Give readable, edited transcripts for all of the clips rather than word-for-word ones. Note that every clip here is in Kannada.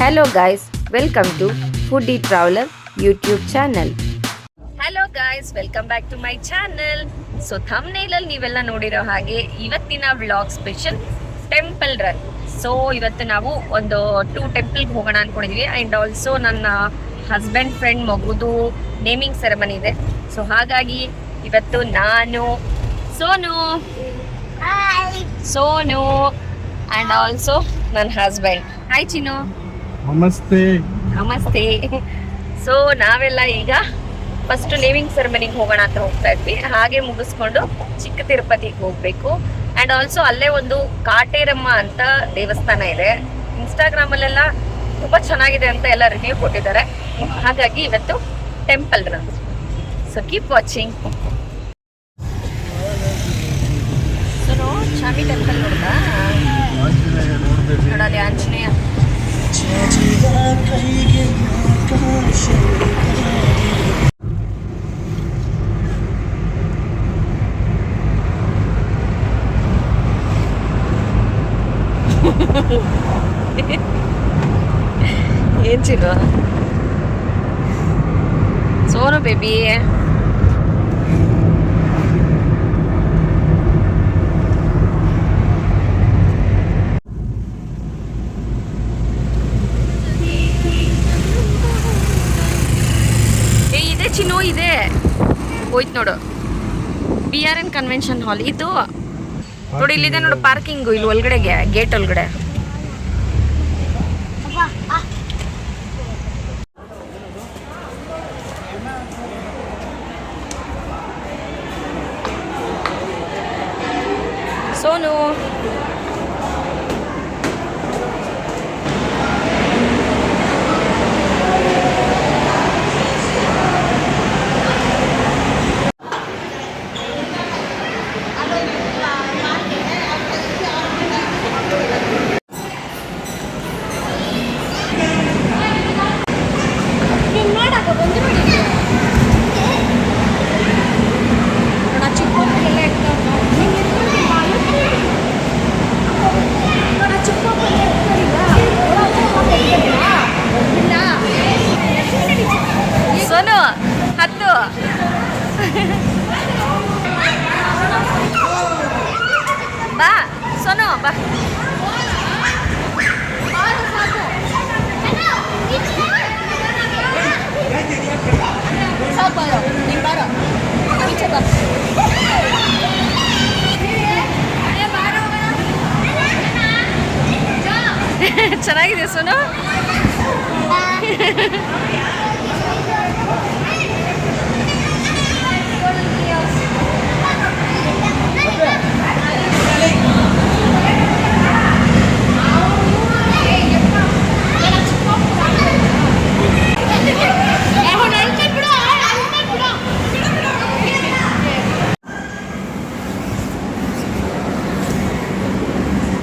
Hello guys, welcome to Foodie Traveler YouTube channel. Hello guys, welcome back to my channel. So ಥಂಬ್ನೇಲಲ್ಲಿ ನೀವೆಲ್ಲ ನೋಡಿರೋ ಹಾಗೆ ಇವತ್ತಿನ vlog special temple run. So ಇವತ್ತು ನಾವು ಒಂದು 2 ಟೆಂಪಲ್ಗೆ ಹೋಗೋಣ ಅಂದ್ಕೊಂಡಿದ್ವಿ. ಆ್ಯಂಡ್ ಆಲ್ಸೋ ನನ್ನ ಹಸ್ಬೆಂಡ್ ಫ್ರೆಂಡ್ ಮಗುದು ನೇಮಿಂಗ್ ಸೆರೆಮನಿ ಇದೆ. ಸೊ ಹಾಗಾಗಿ ಇವತ್ತು ನಾನು ಸೋನು ಆ್ಯಂಡ್ ಆಲ್ಸೋ ನನ್ನ ಹಸ್ಬೆಂಡ್. ಹಾಯ್ ಚಿನ್ನು. ನಮಸ್ತೆ. ಸೊ ನಾವೆಲ್ಲ ಈಗ ಫಸ್ಟ್ ನೇಮಿಂಗ್ ಸೆರೆಮನಿಗೆ ಹೋಗೋಣ ಅಂತ ಹೋಗ್ತಾ ಇದ್ವಿ. ಹಾಗೆ ಮುಗಿಸ್ಕೊಂಡು ಚಿಕ್ಕ ತಿರುಪತಿಗೆ ಹೋಗ್ಬೇಕು. ಅಂಡ್ ಆಲ್ಸೋ ಅಲ್ಲೇ ಒಂದು ಕಾಟೇರಮ್ಮ ಅಂತ ದೇವಸ್ಥಾನ ಇದೆ. ಇನ್ಸ್ಟಾಗ್ರಾಮಲ್ಲೆಲ್ಲ ತುಂಬಾ ಚೆನ್ನಾಗಿದೆ ಅಂತ ಎಲ್ಲ ರಿವ್ಯೂ ಕೊಟ್ಟಿದ್ದಾರೆ. ಹಾಗಾಗಿ ಇವತ್ತು temple run. So keep watching. So ಚಾಮಿ ಟೆಂಪಲ್ ನೋಡ್ದಾ? ನೋಡಲ್ಲಿ ಆಂಜನೇಯ. ಏನ್ ಚಿನ್ನು? ಸೋನು ಬೇಬಿ. ಇದೆ ಚಿನ್ನು, ಇದೆ. ಹೋಯ್ತು ನೋಡು, BRN ಕನ್ವೆನ್ಷನ್ ಹಾಲ್ ಇದು ನೋಡಿ. ಇಲ್ಲಿದೆ ನೋಡು ಪಾರ್ಕಿಂಗು, ಇಲ್ಲಿ ಒಳಗಡೆ ಗೇಟ್ ಒಳಗಡೆ. ಸೋನು ಹತ್ತು. ಬಾ ಸೋನು ಬಾ. ಚೆನ್ನಾಗಿದೆ ಸೋನು.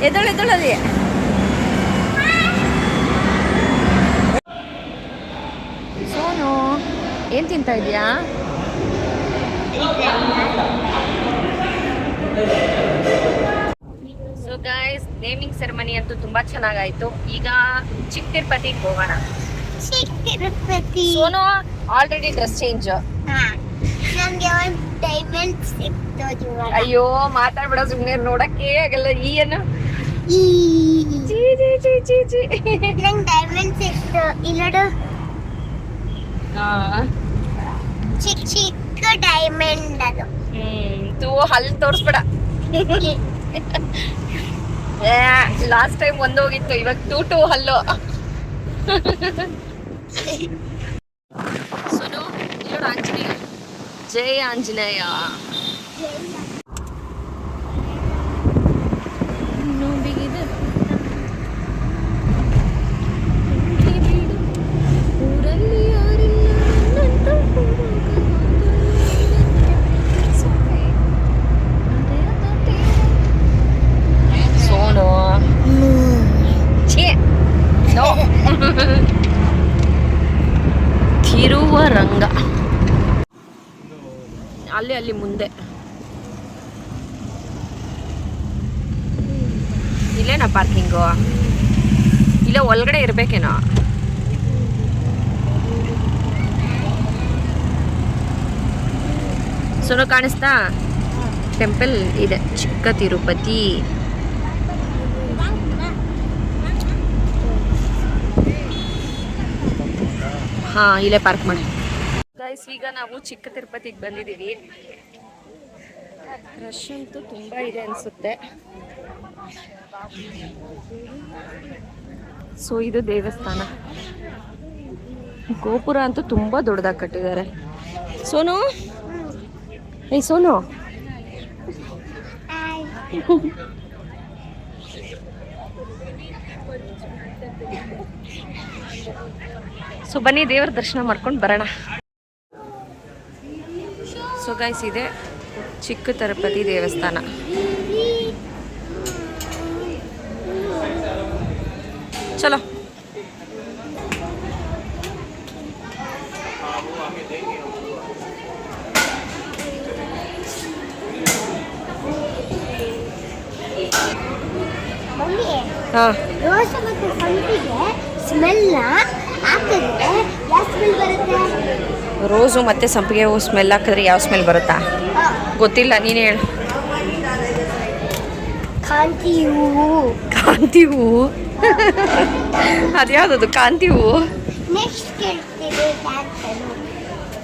ಎದೊಳಲ್ಲಿ ಸೋನು ಏನ್ ತಿಂತಾ ಇದೀಯಾ? ಸೊ ಗೈಸ್, ನೇಮಿಂಗ್ ಸೆರೆಮನಿ ಅಂತೂ ತುಂಬಾ ಚೆನ್ನಾಗಾಯ್ತು. ಈಗ ಚಿಕ್ಕ ತಿರುಪತಿಗೆ ಹೋಗೋಣ. Sonu already dress change. ಅಯ್ಯೋ ಮಾತಾಡ್ಬೇಡ ಸುಮ್ಮನೆ, ನೋಡಕ್ಕೆ ಆಗಲ್ಲ. ಏನು ಚಿಕ್ಕ ಡೈಮಂಡ್ ಅದು. ಹಲ್ಲು ತೋರಿಸ್ಬೇಡ. ಲಾಸ್ಟ್ ಟೈಮ್ ಒಂದು ಹೋಗಿತ್ತು, ಇವಾಗ 2 ಹಲ್ಲು. ಸೋನು ಇಲ್ಲೋಡು ಆಂಜನೇಯ. ಜೈ ಆಂಜನೇಯ. ಸೋನು ನೋ. ತಿರುವರಂಗ ಅಲ್ಲಿ ಮುಂದೆ. ಇಲ್ಲೇನಾ ಪಾರ್ಕಿಂಗು? ಇಲ್ಲ ಒಳಗಡೆ ಇರ್ಬೇಕೇನೋ. ಸೋನು ಕಾಣಿಸ್ತಾ? ಟೆಂಪಲ್ ಇದೆ, ಚಿಕ್ಕ ತಿರುಪತಿ. ಹಾ, ಇಲ್ಲೇ ಪಾರ್ಕ್ ಮಾಡಿ. ಗೈಸ್, ಈಗ ನಾವು ಚಿಕ್ಕ ತಿರುಪತಿಗೆ ಬಂದಿದ್ದೀವಿ. ರಶ್ ಅಂತೂ ತುಂಬಾ ಇದೆ ಅನ್ಸುತ್ತೆ. ಸೊ ಇದು ದೇವಸ್ಥಾನ. ಗೋಪುರ ಅಂತೂ ತುಂಬಾ ದೊಡ್ಡದಾಗಿ ಕಟ್ಟಿದ್ದಾರೆ. ಸೋನು, ಏಯ್ ಸೋನು, ಸೊ ಬನ್ನಿ ದೇವರ ದರ್ಶನ ಮಾಡ್ಕೊಂಡು ಬರೋಣ. ಸೊ ಗೈಸ್, ಇದೆ ಚಿಕ್ಕ ತಿರುಪತಿ ದೇವಸ್ಥಾನ. ಚಲೋ. ಹಾಂ, ರೋಸ್ ಮತ್ತು ಸಂಪಿಗೆ ಸ್ಮೆಲ್ನ ಹಾಕಿದ್ರೆ ಯಾವ ಸ್ಮೆಲ್ ಬರುತ್ತೆ? ರೋಸು ಮತ್ತು ಸಂಪಿಗೆ ಹೂವು ಸ್ಮೆಲ್ ಹಾಕಿದ್ರೆ ಯಾವ ಸ್ಮೆಲ್ ಬರುತ್ತಾ? ಗೊತ್ತಿಲ್ಲ, ನೀನು ಹೇಳು. ಕಾಂತಿ ಹೂವು. ಕಾಂತಿ ಹೂವು? ಅದ್ಯಾವುದದು ಕಾಂತಿ ಹೂವು? ನೆಕ್ಸ್ಟ್ ಕೇಳ್ತೀವಿ ಕ್ಯಾನ್ಸರು.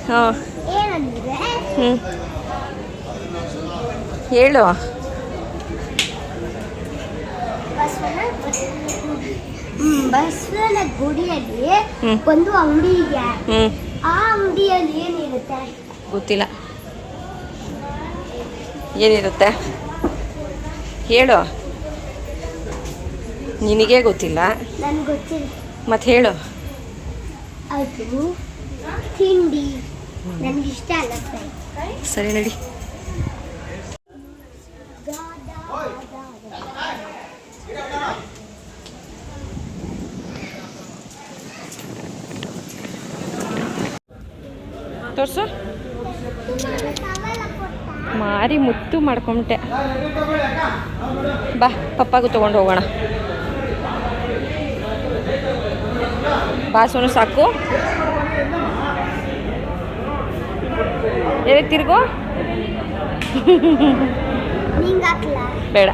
ಹಾಂ, ಏನಂದ್ರೆ ಹೇಳು. ಬಸವನ ಗುಡಿಯಲ್ಲಿ ಒಂದು ಅಂಗಡಿ ಇದೆ. ಆ ಅಂಗಡಿಯಲ್ಲಿ ಏನಿರುತ್ತೆ? ಗೊತ್ತಿಲ್ಲ, ಏನಿರುತ್ತೆ ಹೇಳು. ನಿನಗೆ ಗೊತ್ತಿಲ್ಲ? ನನ್ಗೆ ಗೊತ್ತಿಲ್ಲ. ಮತ್ತೆ ಹೇಳು. ಅದು ತಿಂಡಿ, ನನಗಿಷ್ಟ ಅಲ್ಲ. ಸರಿ, ನಡಿ. ತೋರ್ಸು. ಮಾರಿ ಮುತ್ತು ಮಾಡ್ಕೊಂಬಿಟ್ಟೆ. ಬಾ, ಪಪ್ಪಾಗೂ ತೊಗೊಂಡು ಹೋಗೋಣ. ಬಾ ಸೋನು, ಸಾಕು. ಎಲ್ಲಿ ತಿರ್ಗೋ? ಬೇಡ.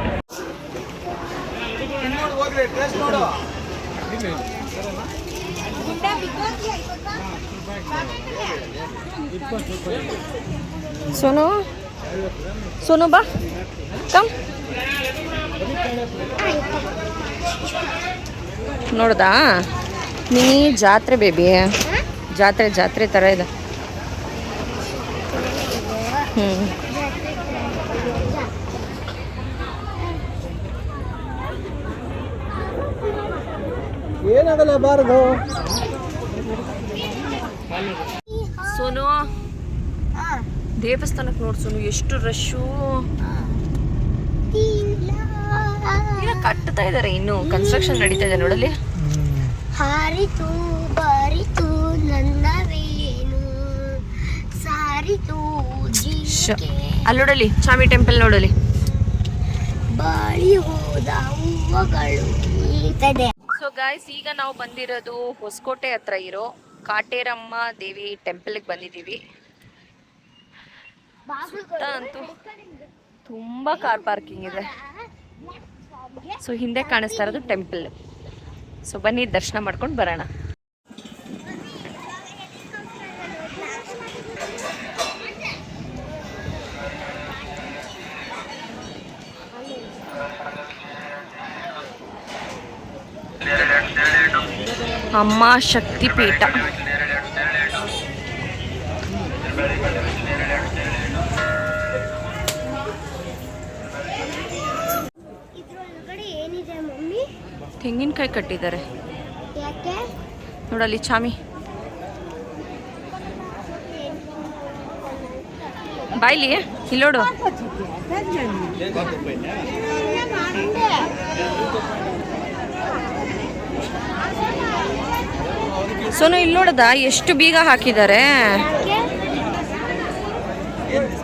ಸೋನು, ಸೋನು ಬಾ, ಕಮ್. ನೋಡ್ದಾ ಮಿನಿ ಜಾತ್ರೆ ಬೇಬಿ, ಜಾತ್ರೆ ಥರ ಇದೆ. ಏನಾಗಲ್ಲ ಬಾರದು. ಸೋನು, ದೇವಸ್ಥಾನಕ್ಕೆ ನೋಡ್ ಸೋನು, ಎಷ್ಟು ರಶ್ಶು. ಕಟ್ತಾ ಇದಾರೆ, ಇನ್ನು ಕನ್ಸ್ಟ್ರಕ್ಷನ್ ನಡೀತಾ ಇದೆ ನೋಡಲಿ. ಹಾರಿತು ಬಾರಿತು ನನ್ನವೇನು ಸಾರಿತು ಅಲ್ಲಿ ನೋಡಲಿ, ಚಾಮಿ ಟೆಂಪಲ್ ನೋಡಲಿ. ಬಾಳಿ ಹೋದ ಹೂವುಗಳು ಈತದೆ. ಸೊ ಗಾಯ್ಸ್, ಈಗ ನಾವು ಬಂದಿರೋದು ಹೊಸಕೋಟೆ ಹತ್ರ ಇರೋ ಕಾಟೇರಮ್ಮ ದೇವಿ ಟೆಂಪಲ್ಗೆ ಬಂದಿದ್ದೀವಿ. ಸುತ್ತ ಅಂತೂ ತುಂಬ ಕಾರ್ ಪಾರ್ಕಿಂಗ್ ಇದೆ. ಸೊ ಹಿಂದೆ ಕಾಣಿಸ್ತಾ ಇರೋದು ಟೆಂಪಲ್. ಸೊ ಬನ್ನಿ ದರ್ಶನ ಮಾಡ್ಕೊಂಡು ಬರೋಣ. ಅಮ್ಮ ಶಕ್ತಿಪೀಠ. ಏನಿದೆ ಮಮ್ಮಿ? ತೆಂಗಿನಕಾಯಿ ಕಟ್ಟಿದ್ದಾರೆ ಯಾಕೆ ನೋಡಲ್ಲಿ ಚಾಮಿ. ಬಾಯ್ಲಿ ಇಲ್ಲೋಡು. ಸೋನು ಇಲ್ಲಿ ನೋಡದ ಎಷ್ಟು ಬೀಗ ಹಾಕಿದ್ದಾರೆ.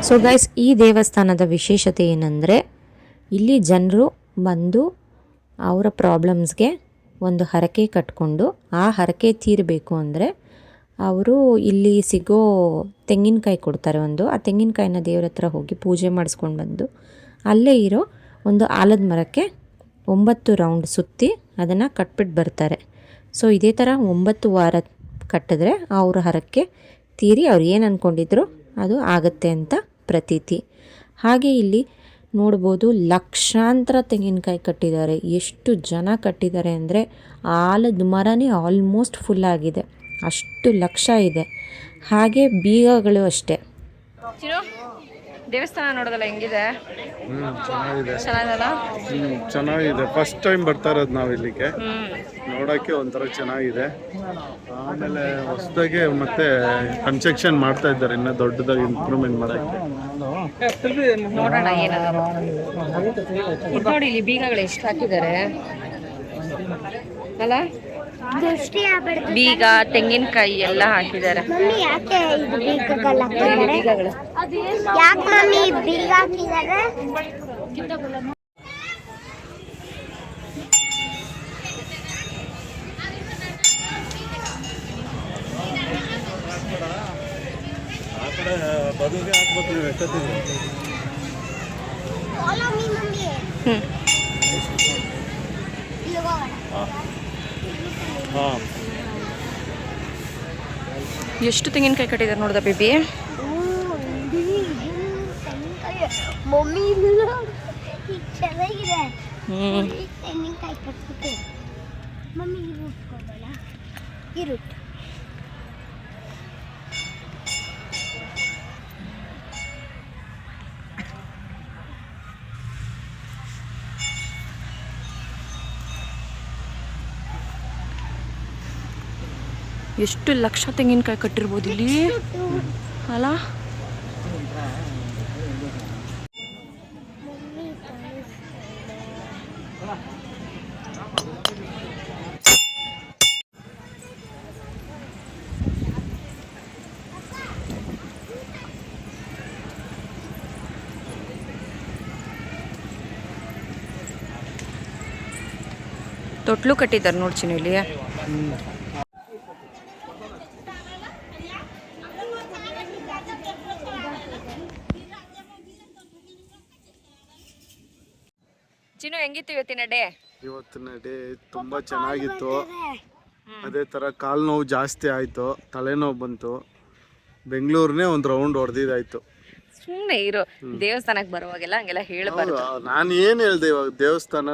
ಸೊ ಗೈಸ್, ಈ ದೇವಸ್ಥಾನದ ವಿಶೇಷತೆ ಏನಂದರೆ ಇಲ್ಲಿ ಜನರು ಬಂದು ಅವರ ಪ್ರಾಬ್ಲಮ್ಸ್ಗೆ ಒಂದು ಹರಕೆ ಕಟ್ಕೊಂಡು ಆ ಹರಕೆ ತೀರಬೇಕು ಅಂದರೆ ಅವರು ಇಲ್ಲಿ ಸಿಗೋ ತೆಂಗಿನಕಾಯಿ ಕೊಡ್ತಾರೆ ಆ ತೆಂಗಿನಕಾಯಿನ ದೇವ್ರ ಹತ್ರ ಹೋಗಿ ಪೂಜೆ ಮಾಡಿಸ್ಕೊಂಡು ಬಂದು ಅಲ್ಲೇ ಇರೋ ಒಂದು ಆಲದ ಮರಕ್ಕೆ 9 ರೌಂಡ್ ಸುತ್ತಿ ಅದನ್ನು ಕಟ್ಬಿಟ್ಟು ಬರ್ತಾರೆ. ಸೊ ಇದೇ ಥರ 9 ವಾರ ಕಟ್ಟಿದ್ರೆ ಅವ್ರ ಹರಕೆ ತೀರಿ ಅವ್ರು ಏನು ಅಂದ್ಕೊಂಡಿದ್ರು ಅದು ಆಗುತ್ತೆ ಅಂತ ಪ್ರತೀತಿ. ಹಾಗೆ ಇಲ್ಲಿ ನೋಡ್ಬೋದು ಲಕ್ಷಾಂತರ ತೆಂಗಿನಕಾಯಿ ಕಟ್ಟಿದ್ದಾರೆ. ಎಷ್ಟು ಜನ ಕಟ್ಟಿದ್ದಾರೆ ಅಂದರೆ ಆಲದ ಮರನೇ ಆಲ್ಮೋಸ್ಟ್ ಫುಲ್ ಆಗಿದೆ, ಅಷ್ಟು ಲಕ್ಷ ಇದೆ. ಹಾಗೆ ಬೀಗಗಳು ಅಷ್ಟೇ. ದೇವಸ್ಥಾನ ನೋಡೋದಲ್ಲ ಹೆಂಗಿದೆ? ಚೆನ್ನಾಗಿದೆ. ಚೆನ್ನಾಗಲ್ಲ? ಚೆನ್ನಾಗಿದೆ. ಫಸ್ಟ್ ಟೈಮ್ ಬರ್ತಾ ಇರೋದು ನಾವು ಇಲ್ಲಿಗೆ, ನೋಡೋಕ್ಕೆ ಒಂಥರ ಚೆನ್ನಾಗಿದೆ. ಆಮೇಲೆ ಹೊಸದಾಗಿ ಮತ್ತೆ ಕನ್ಸ್ಟ್ರಕ್ಷನ್ ಮಾಡ್ತಾ ಇದ್ದಾರೆ, ಇನ್ನೂ ದೊಡ್ಡದಾಗಿ ಇಂಪ್ರೂವ್ಮೆಂಟ್ ಮಾಡೋಕ್ಕೆ. ನೋಡೋಣ ಏನಾದ್ರು. ನೋಡಿ ಇಲ್ಲಿ ಬೀಗಗಳು ಎಷ್ಟು ಹಾಕಿದ್ದಾರೆ ಅಲ್ಲ? ದೃಷ್ಟಿ ಆಗ್ಬಿಡ್ತು. ಬೀಗ, ತೆಂಗಿನಕಾಯಿ ಎಲ್ಲ ಹಾಕಿದ್ದಾರೆ. ಮಮ್ಮಿ ಯಾಕೆ ಇದು ಬೀಗಗಳು ಹಾಕಿದ್ದಾರೆ? ಬೀಗಗಳು ಯಾಕೆ ಮಮ್ಮಿ ಬೀಗ ಹಾಕಿದ್ದಾರೆ? Follow me, mummy. ಇಲ್ಲಿ ಹೋಗೋಣ. ಎಷ್ಟು ತೆಂಗಿನಕಾಯಿ ಕಟ್ಟಿದ್ದಾರೆ ನೋಡ್ದ ಬೇಬಿ? ಮಮ್ಮಿ ಚೆನ್ನಾಗಿದೆ. ತೆಂಗಿನಕಾಯಿ ಕಟ್ಬಿಟ್ಟು ಮಮ್ಮಿ ಈ ರೂಟ್ ಹೋಗೋಣ. ಈ ರೂಟ್ ಎಷ್ಟು ಲಕ್ಷ ತೆಂಗಿನಕಾಯಿ ಕಟ್ಟಿರ್ಬೋದು ಇಲ್ಲಿ ಅಲ್ಲ? ತೊಟ್ಲು ಕಟ್ಟಿದ್ದಾರೆ ನೋಡ್ತೀನಿ ಇಲ್ಲಿ. ಚಿನ್ನು ಹೆಂಗಿತ್ತು ಇವತ್ತಿನ ಡೇ? ಇವತ್ತಿನ ಡೇ ತುಂಬ ಚೆನ್ನಾಗಿತ್ತು. ಅದೇ ಥರ ಕಾಲು ನೋವು ಜಾಸ್ತಿ ಆಯಿತು, ತಲೆನೋವು ಬಂತು. ಬೆಂಗಳೂರನ್ನೇ ಒಂದು ರೌಂಡ್ ಹೊಡೆದಿದ್ದಾಯ್ತು. ಸುಮ್ಮನೆ ಇರೋ, ದೇವಸ್ಥಾನಕ್ಕೆ ಬರುವಾಗೆಲ್ಲ ಹಂಗೆಲ್ಲ ಹೇಳಬಾರ್ದು. ನಾನು ಏನು ಹೇಳ್ದೆ ಇವಾಗ, ದೇವಸ್ಥಾನ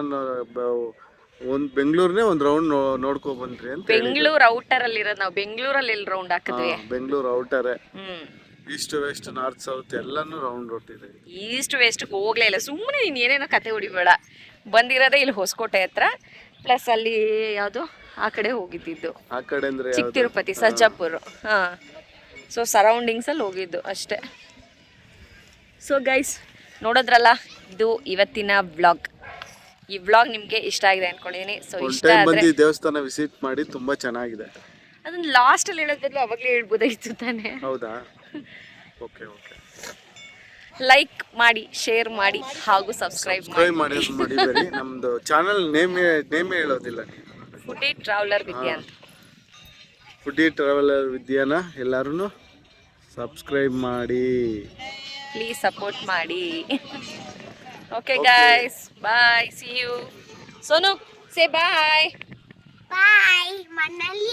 ಒಂದು ಬೆಂಗಳೂರನ್ನೇ ಒಂದು ರೌಂಡ್ ನೋಡ್ಕೊ ಬಂದ್ರಿ ಅಂತ. ಬೆಂಗಳೂರು ಔಟರ್ ಅಲ್ಲಿ ಇರೋದು ನಾವು. ಬೆಂಗಳೂರಲ್ಲಿ ಎಲ್ಲಿ ರೌಂಡ್ ಹಾಕಿದ್ವಿ? ಬೆಂಗಳೂರು ಔಟರೇ. ಈಸ್ಟ್ ವೆಸ್ಟ್ ನಾರ್ತ್ ಸೌತ್ ಎಲ್ಲಾನು ರೌಂಡ್ ಹೊಟ್ಟಿದೆ. ಈಸ್ಟ್ ವೆಸ್ಟ್ ಹೋಗ್ಲೇ ಇಲ್ಲ. ಸುಮ್ಮನೆ ನೀನು ಏನೇನೋ ಕತೆ ಹೊಡಿಬೇಡ. ಬಂದಿರೋದೇ ಇಲ್ಲಿ ಹೊಸಕೋಟೆ ಹತ್ರ, ಪ್ಲಸ್ ಅಲ್ಲಿ ಯಾವುದು ಆ ಕಡೆ ಹೋಗಿದ್ದು, ಆ ಕಡೆ ಅಂದ್ರೆ ಚಿಕ್ಕ ತಿರುಪತಿ, ಸರ್ಜಾಪುರ. ಹಾಂ, ಸೊ ಸರೌಂಡಿಂಗ್ಸಲ್ಲಿ ಹೋಗಿದ್ದು ಅಷ್ಟೇ. ಸೊ ಗೈಸ್, ನೋಡೋದ್ರಲ್ಲ, ಇದು ಇವತ್ತಿನ ವ್ಲಾಗ್. ಈ ವ್ಲಾಗ್ ನಿಮಗೆ ಇಷ್ಟ ಆಗಿದೆ ಅನ್ಕೊಂಡಿದ್ದೀನಿ. ಸೊ ಇಷ್ಟ ಆದರೆ ದೇವಸ್ಥಾನ ವಿಸಿಟ್ ಮಾಡಿ, ತುಂಬಾ ಚೆನ್ನಾಗಿದೆ. ಅದನ್ನ ಲಾಸ್ಟಲ್ಲಿ ಹೇಳೋದ್ರಲ್ಲೂ ಅವಾಗಲೇ ಹೇಳ್ಬೋದಾಗಿತ್ತು ತಾನೆ? ಹೌದಾ? Okay okay. ಲೈಕ್ ಮಾಡಿ, ಶೇರ್ ಮಾಡಿ, ಹಾಗೂ ಸಬ್ಸ್ಕ್ರೈಬ್ ಮಾಡಿ. ನಮ್ದು ಚಾನಲ್ ನೇಮ್ ಹೇಳೋದಿಲ್ಲ. ಫುಡಿ ಟ್ರಾವೆಲರ್ ವಿದ್ಯಾ ಅಂತ. ಫುಡಿ ಟ್ರಾವೆಲರ್ ವಿದ್ಯಾನ ಎಲ್ಲರೂ ಸಬ್ಸ್ಕ್ರೈಬ್ ಮಾಡಿ, ಪ್ಲೀಸ್ ಸಪೋರ್ಟ್ ಮಾಡಿ. Okay guys, bye, see you. Sonu, say bye. Bye. ಮಣ್ಣಲ್ಲಿ